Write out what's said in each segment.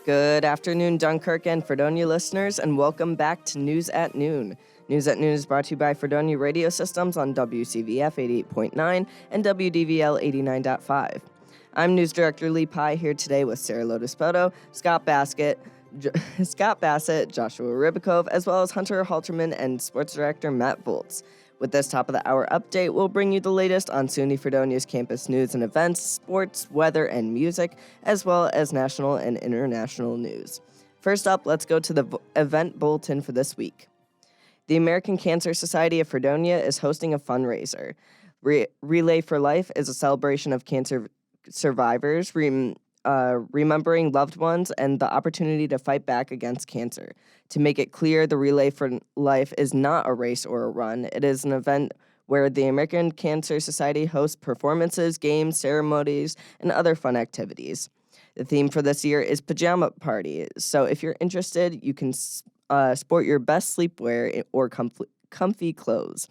Good afternoon, Dunkirk and Fredonia listeners, and welcome back to News at Noon. News at Noon is brought to you by Fredonia Radio Systems on WCVF 88.9 and WDVL 89.5. I'm News Director Lee Pye here today with Sara Lodespoto, Scott Bassett, Joshua Ribakove, as well as Hunter Halterman and Sports Director Matt Volz. With this top of the hour update, we'll bring you the latest on SUNY Fredonia's campus news and events, sports, weather, and music, as well as national and international news. First up, let's go to the event bulletin for this week. The American Cancer Society of Fredonia is hosting a fundraiser. Relay for Life is a celebration of cancer survivors, remembering loved ones, and the opportunity to fight back against cancer. To make it clear, the Relay for Life is not a race or a run. It is an event where the American Cancer Society hosts performances, games, ceremonies, and other fun activities. The theme for this year is Pajama Party, so if you're interested, you can sport your best sleepwear or comfy clothes.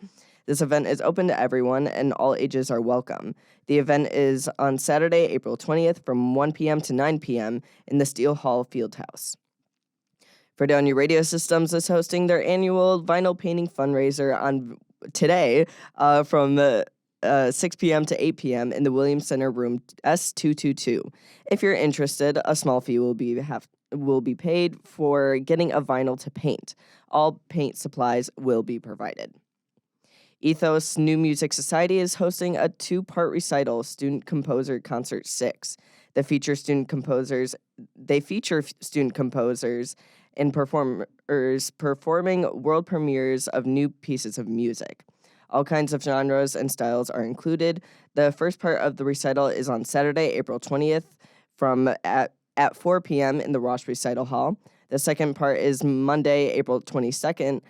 This event is open to everyone, and all ages are welcome. The event is on Saturday, April 20th from 1 p.m. to 9 p.m. in the Steel Hall Fieldhouse. Fredonia Radio Systems is hosting their annual vinyl painting fundraiser on today from 6 p.m. to 8 p.m. in the Williams Center Room S222. If you're interested, a small fee will be paid for getting a vinyl to paint. All paint supplies will be provided. Ethos New Music Society is hosting a two-part recital, Student Composer Concert 6. They feature student composers and performers performing world premieres of new pieces of music. All kinds of genres and styles are included. The first part of the recital is on Saturday, April 20th at 4 p.m. in the Roche Recital Hall. The second part is Monday, April 22nd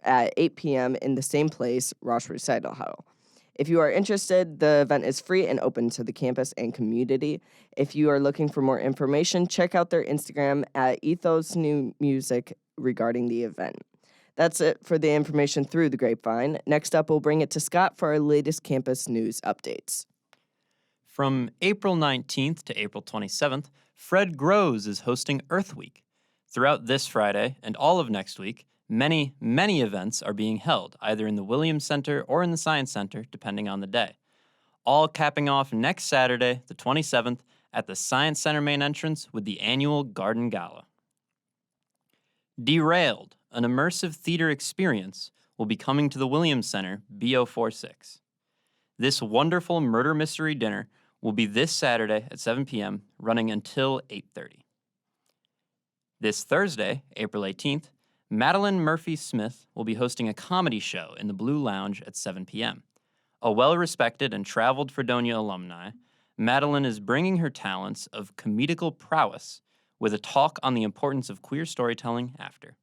at 8 p.m. in the same place, Roche Recital Hall. If you are interested, the event is free and open to the campus and community. If you are looking for more information, check out their Instagram at Ethos New Music regarding the event. That's it for the information through the grapevine. Next up, we'll bring it to Scott for our latest campus news updates. From April 19th to April 27th, Fred Grows is hosting Earth Week. Throughout this Friday and all of next week, many events are being held, either in the Williams Center or in the Science Center, depending on the day. All capping off next Saturday, the 27th, at the Science Center main entrance with the annual Garden Gala. Derailed, an immersive theater experience, will be coming to the Williams Center, B046. This wonderful murder mystery dinner will be this Saturday at 7 p.m., running until 8:30. This Thursday, April 18th, Madeline Murphy-Smith will be hosting a comedy show in the Blue Lounge at 7 p.m. A well-respected and traveled Fredonia alumni, Madeline is bringing her talents of comedical prowess with a talk on the importance of queer storytelling after.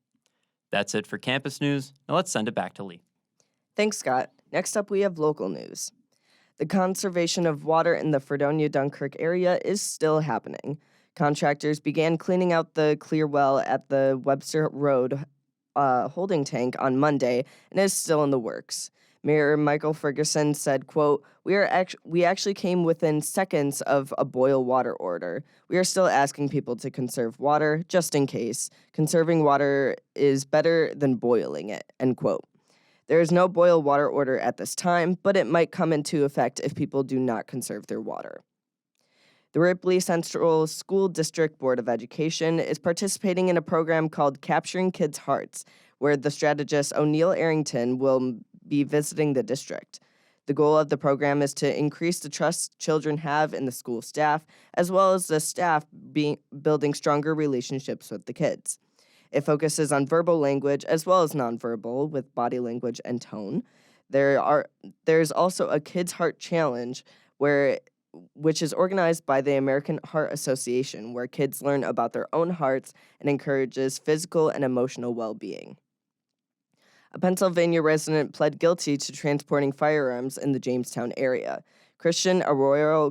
That's it for campus news. Now let's send it back to Lee. Thanks, Scott. Next up, we have local news. The conservation of water in the Fredonia-Dunkirk area is still happening. Contractors began cleaning out the clear well at the Webster Road holding tank on Monday and is still in the works. Mayor Michael Ferguson said, quote, We actually came within seconds of a boil water order. We are still asking people to conserve water, just in case. Conserving water is better than boiling it, end quote. There is no boil water order at this time, but it might come into effect if people do not conserve their water. The Ripley Central School District Board of Education is participating in a program called Capturing Kids' Hearts, where the strategist O'Neill Arrington will be visiting the district. The goal of the program is to increase the trust children have in the school staff, as well as the staff building stronger relationships with the kids. It focuses on verbal language as well as nonverbal with body language and tone. There's also a Kids' Heart Challenge which is organized by the American Heart Association, where kids learn about their own hearts and encourages physical and emotional well-being. A Pennsylvania resident pled guilty to transporting firearms in the Jamestown area. Christian Arroyo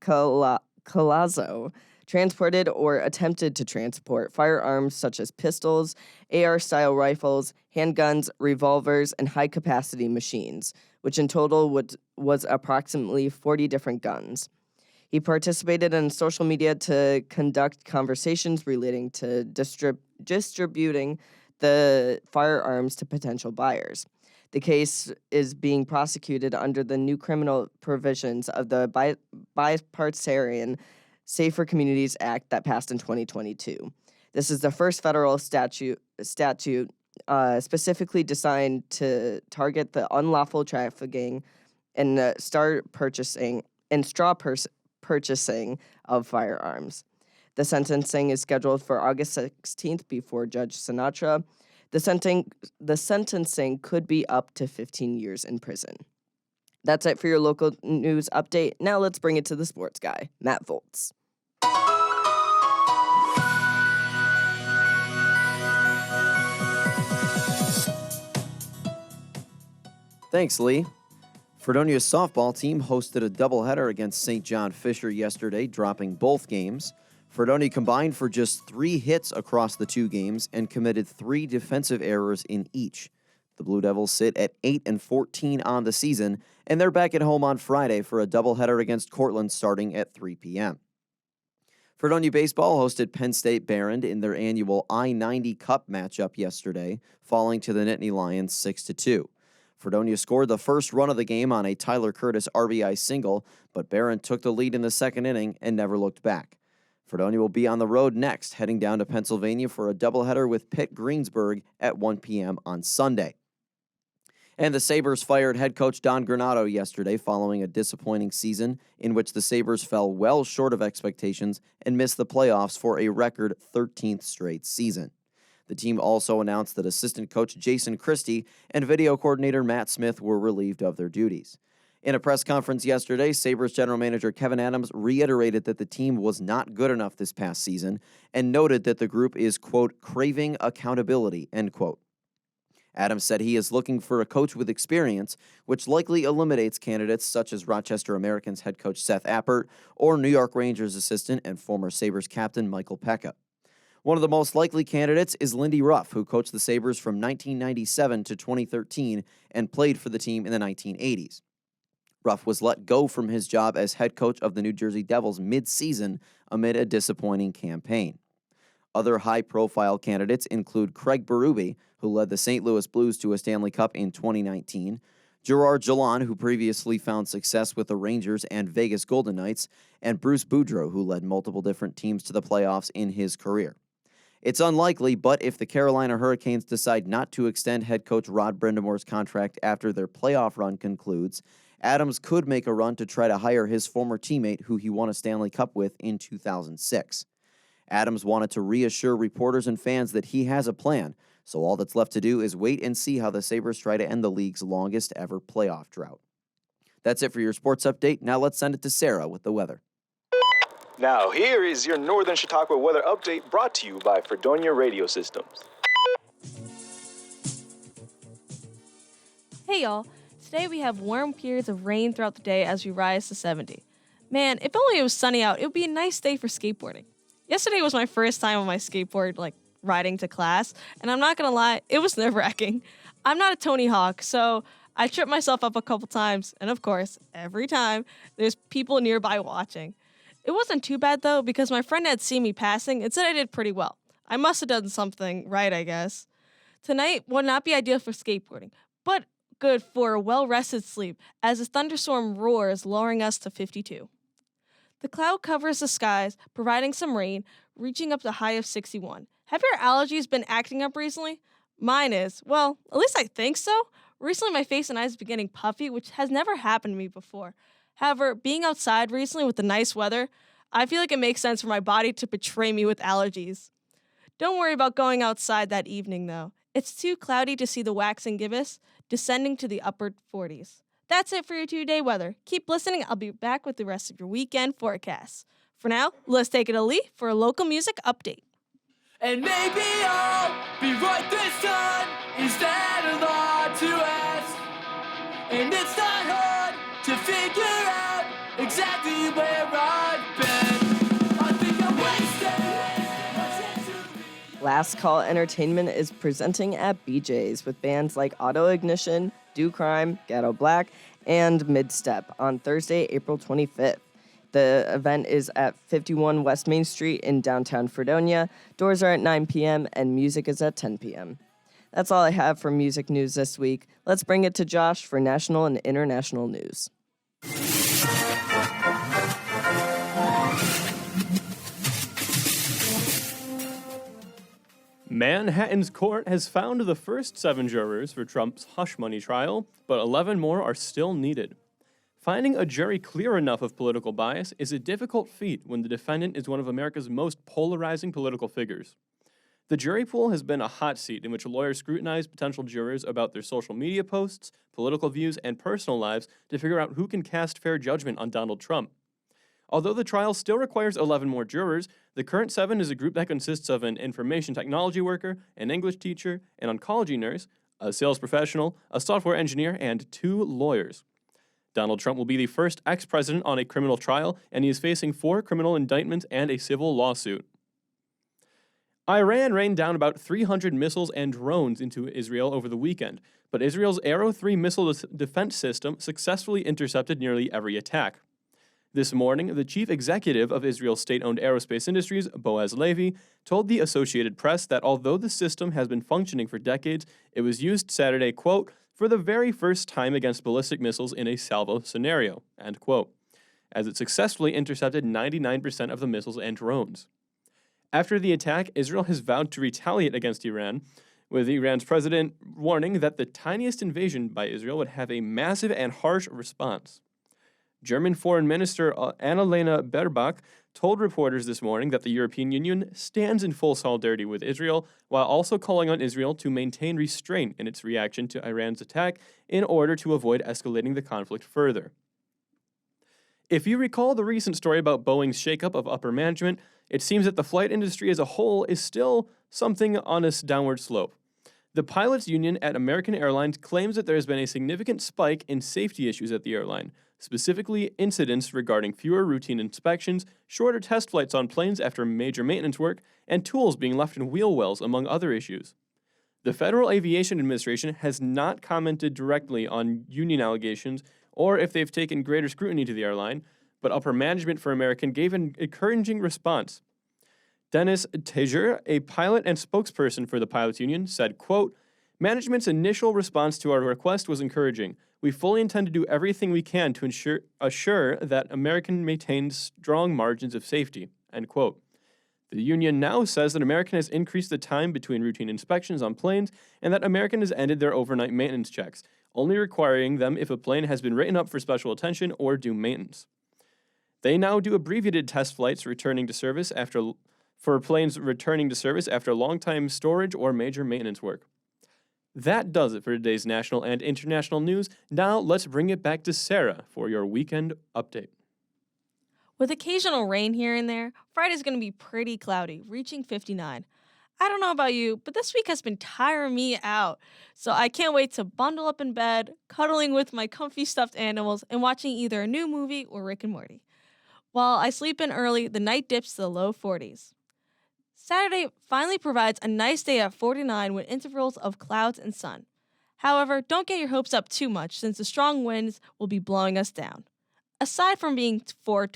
Colazo transported or attempted to transport firearms such as pistols, AR-style rifles, handguns, revolvers, and high-capacity machines, which in total was approximately 40 different guns. He participated in social media to conduct conversations relating to distributing the firearms to potential buyers. The case is being prosecuted under the new criminal provisions of the Bipartisan Safer Communities Act that passed in 2022. This is the first federal statute specifically designed to target the unlawful trafficking and straw purchasing of firearms. The sentencing is scheduled for August 16th before Judge Sinatra. The sentencing could be up to 15 years in prison. That's it for your local news update. Now let's bring it to the sports guy, Matt Volz. Thanks, Lee. Fredonia's softball team hosted a doubleheader against St. John Fisher yesterday, dropping both games. Fredonia combined for just 3 hits across the 2 games and committed 3 defensive errors in each. The Blue Devils sit at 8-14 on the season, and they're back at home on Friday for a doubleheader against Cortland starting at 3 p.m. Fredonia baseball hosted Penn State Barron in their annual I-90 Cup matchup yesterday, falling to the Nittany Lions 6-2. Fredonia scored the first run of the game on a Tyler Curtis RBI single, but Barron took the lead in the second inning and never looked back. Fredonia will be on the road next, heading down to Pennsylvania for a doubleheader with Pitt Greensburg at 1 p.m. on Sunday. And the Sabres fired head coach Don Granato yesterday following a disappointing season in which the Sabres fell well short of expectations and missed the playoffs for a record 13th straight season. The team also announced that assistant coach Jason Christie and video coordinator Matt Smith were relieved of their duties. In a press conference yesterday, Sabres general manager Kevin Adams reiterated that the team was not good enough this past season and noted that the group is, quote, craving accountability, end quote. Adams said he is looking for a coach with experience, which likely eliminates candidates such as Rochester Americans head coach Seth Appert or New York Rangers assistant and former Sabres captain Michael Pekka. One of the most likely candidates is Lindy Ruff, who coached the Sabres from 1997 to 2013 and played for the team in the 1980s. Ruff was let go from his job as head coach of the New Jersey Devils mid-season amid a disappointing campaign. Other high-profile candidates include Craig Berube, who led the St. Louis Blues to a Stanley Cup in 2019, Gerard Gallant, who previously found success with the Rangers and Vegas Golden Knights, and Bruce Boudreau, who led multiple different teams to the playoffs in his career. It's unlikely, but if the Carolina Hurricanes decide not to extend head coach Rod Brindamore's contract after their playoff run concludes, Adams could make a run to try to hire his former teammate who he won a Stanley Cup with in 2006. Adams wanted to reassure reporters and fans that he has a plan, so all that's left to do is wait and see how the Sabres try to end the league's longest ever playoff drought. That's it for your sports update. Now let's send it to Sara with the weather. Now, here is your Northern Chautauqua weather update brought to you by Fredonia Radio Systems. Hey, y'all. Today we have warm periods of rain throughout the day as we rise to 70. Man, if only it was sunny out, it would be a nice day for skateboarding. Yesterday was my first time on my skateboard, riding to class, and I'm not gonna lie, it was nerve-wracking. I'm not a Tony Hawk, so I tripped myself up a couple times, and of course, every time, there's people nearby watching. It wasn't too bad, though, because my friend had seen me passing and said I did pretty well. I must have done something right, I guess. Tonight would not be ideal for skateboarding, but good for a well-rested sleep as a thunderstorm roars, lowering us to 52. The cloud covers the skies, providing some rain, reaching up to a high of 61. Have your allergies been acting up recently? Mine is. Well, at least I think so. Recently, my face and eyes have been getting puffy, which has never happened to me before. However, being outside recently with the nice weather, I feel like it makes sense for my body to betray me with allergies. Don't worry about going outside that evening, though. It's too cloudy to see the waxing gibbous, descending to the upper 40s. That's it for your 2-day weather. Keep listening. I'll be back with the rest of your weekend forecasts. For now, let's take it to Lee for a local music update. And maybe I'll be right this time. Is that a lot to ask? And it's not hard to figure out exactly where I've been. I think I'm wasted. Last Call Entertainment is presenting at BJ's with bands like Auto Ignition, Do Crime, Ghetto Black, and Midstep on Thursday, April 25th. The event is at 51 West Main Street in downtown Fredonia. Doors are at 9 p.m. and music is at 10 p.m. That's all I have for music news this week. Let's bring it to Josh for national and international news. Manhattan's court has found the first 7 jurors for Trump's hush money trial, but 11 more are still needed. Finding a jury clear enough of political bias is a difficult feat when the defendant is one of America's most polarizing political figures. The jury pool has been a hot seat in which lawyers scrutinize potential jurors about their social media posts, political views, and personal lives to figure out who can cast fair judgment on Donald Trump. Although the trial still requires 11 more jurors, the current 7 is a group that consists of an information technology worker, an English teacher, an oncology nurse, a sales professional, a software engineer, and 2 lawyers. Donald Trump will be the first ex-president on a criminal trial, and he is facing 4 criminal indictments and a civil lawsuit. Iran rained down about 300 missiles and drones into Israel over the weekend, but Israel's Arrow 3 missile defense system successfully intercepted nearly every attack. This morning, the chief executive of Israel's state-owned aerospace industries, Boaz Levy, told the Associated Press that although the system has been functioning for decades, it was used Saturday, quote, for the very first time against ballistic missiles in a salvo scenario, end quote, as it successfully intercepted 99% of the missiles and drones. After the attack, Israel has vowed to retaliate against Iran, with Iran's president warning that the tiniest invasion by Israel would have a massive and harsh response. German Foreign Minister Annalena Baerbock told reporters this morning that the European Union stands in full solidarity with Israel, while also calling on Israel to maintain restraint in its reaction to Iran's attack in order to avoid escalating the conflict further. If you recall the recent story about Boeing's shakeup of upper management, it seems that the flight industry as a whole is still something on a downward slope. The pilots' union at American Airlines claims that there has been a significant spike in safety issues at the airline, specifically incidents regarding fewer routine inspections, shorter test flights on planes after major maintenance work, and tools being left in wheel wells, among other issues. The Federal Aviation Administration has not commented directly on union allegations or if they've taken greater scrutiny to the airline, but upper management for American gave an encouraging response. Dennis Tejer, a pilot and spokesperson for the pilots union, said, quote, management's initial response to our request was encouraging. We fully intend to do everything we can to assure that American maintains strong margins of safety, end quote. The union now says that American has increased the time between routine inspections on planes and that American has ended their overnight maintenance checks, only requiring them if a plane has been written up for special attention or due maintenance. They now do abbreviated test flights for planes returning to service after long-time storage or major maintenance work. That does it for today's national and international news. Now let's bring it back to Sara for your weekend update. With occasional rain here and there, Friday's going to be pretty cloudy, reaching 59. I don't know about you, but this week has been tiring me out. So I can't wait to bundle up in bed, cuddling with my comfy stuffed animals, and watching either a new movie or Rick and Morty. While I sleep in early, the night dips to the low 40s. Saturday finally provides a nice day at 49 with intervals of clouds and sun. However, don't get your hopes up too much since the strong winds will be blowing us down. Aside from being April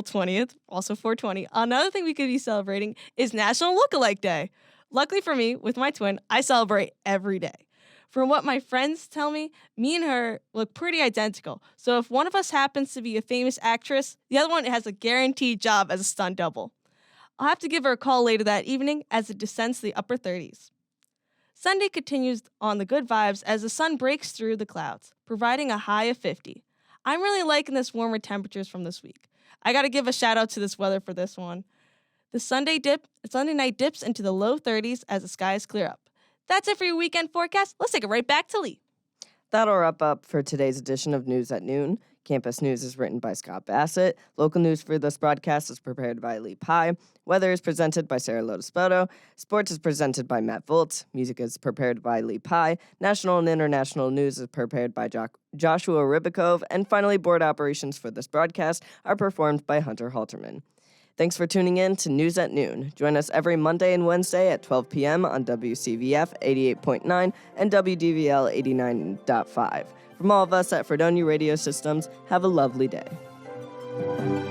20th, also 420, another thing we could be celebrating is National Lookalike Day. Luckily for me, with my twin, I celebrate every day. From what my friends tell me, me and her look pretty identical. So if one of us happens to be a famous actress, the other one has a guaranteed job as a stunt double. I'll have to give her a call later that evening as it descends to the upper 30s. Sunday continues on the good vibes as the sun breaks through the clouds, providing a high of 50. I'm really liking this warmer temperatures from this week. I gotta give a shout out to this weather for this one. The Sunday night dips into the low 30s as the skies clear up. That's it for your weekend forecast. Let's take it right back to Lee. That'll wrap up for today's edition of News at Noon. Campus News is written by Scott Bassett. Local news for this broadcast is prepared by Lee Pye. Weather is presented by Sara Lodespoto. Sports is presented by Matt Volz. Music is prepared by Lee Pye. National and international news is prepared by Joshua Ribakove. And finally, board operations for this broadcast are performed by Hunter Halterman. Thanks for tuning in to News at Noon. Join us every Monday and Wednesday at 12 p.m. on WCVF 88.9 and WDVL 89.5. From all of us at Fredonia Radio Systems, have a lovely day. Bye.